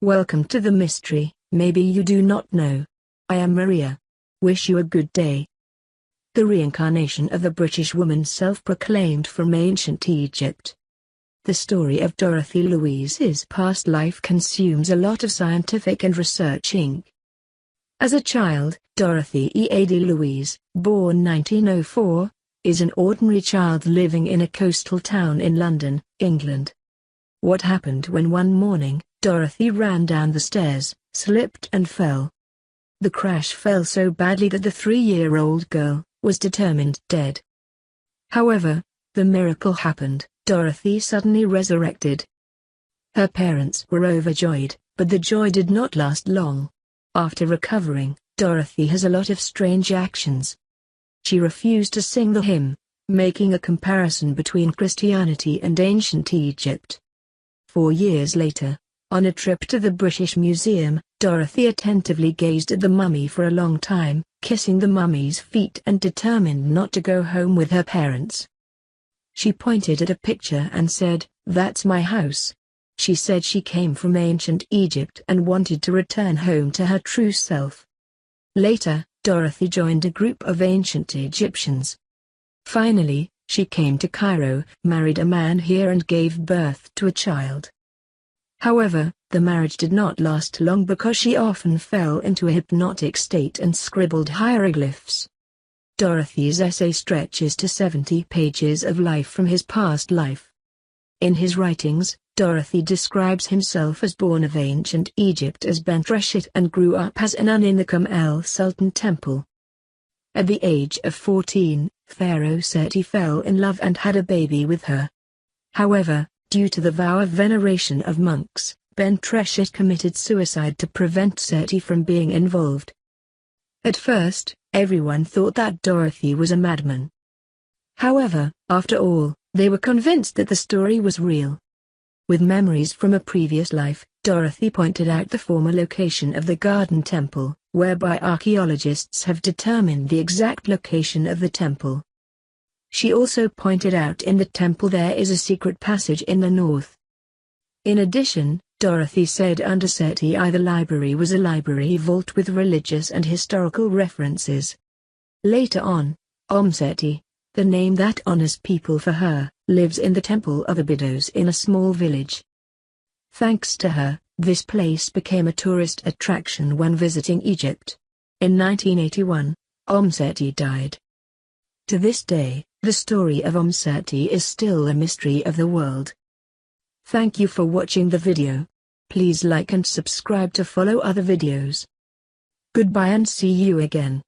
Welcome to the mystery. Maybe you do not know. I am Maria. Wish you a good day. The reincarnation of the British woman self-proclaimed from ancient Egypt. The story of Dorothy Louise's past life consumes a lot of scientific and research ink. As a child, Dorothy E.A.D. Louise, born 1904, is an ordinary child living in a coastal town in London, England. What happened when one morning, Dorothy ran down the stairs, slipped and fell. The crash fell so badly that the 3-year-old girl was determined dead. However, the miracle happened. Dorothy suddenly resurrected. Her parents were overjoyed, but the joy did not last long. After recovering, Dorothy has a lot of strange actions. She refused to sing the hymn, making a comparison between Christianity and ancient Egypt. 4 years later, on a trip to the British Museum, Dorothy attentively gazed at the mummy for a long time, kissing the mummy's feet and determined not to go home with her parents. She pointed at a picture and said, "That's my house." She said she came from ancient Egypt and wanted to return home to her true self. Later, Dorothy joined a group of ancient Egyptians. Finally, she came to Cairo, married a man here and gave birth to a child. However, the marriage did not last long because she often fell into a hypnotic state and scribbled hieroglyphs. Dorothy's essay stretches to 70 pages of life from his past life. In his writings, Dorothy describes himself as born of ancient Egypt as Bent Reshet and grew up as a nun in the Sultan temple. At the age of 14, Pharaoh Seti fell in love and had a baby with her. However, due to the vow of veneration of monks, Bent Reshet committed suicide to prevent Seti from being involved. At first, everyone thought that Dorothy was a madman. However, after all, they were convinced that the story was real. With memories from a previous life, Dorothy pointed out the former location of the Garden Temple, whereby archaeologists have determined the exact location of the temple. She also pointed out in the temple there is a secret passage in the north. In addition, Dorothy said under Seti I the library was a library vault with religious and historical references. Later on, Seti, the name that honors people for her, lives in the Temple of Abydos in a small village. Thanks to her, this place became a tourist attraction when visiting Egypt. In 1981, Seti died. To this day, the story of Seti is still a mystery of the world. Thank you for watching the video. Please like and subscribe to follow other videos. Goodbye and see you again.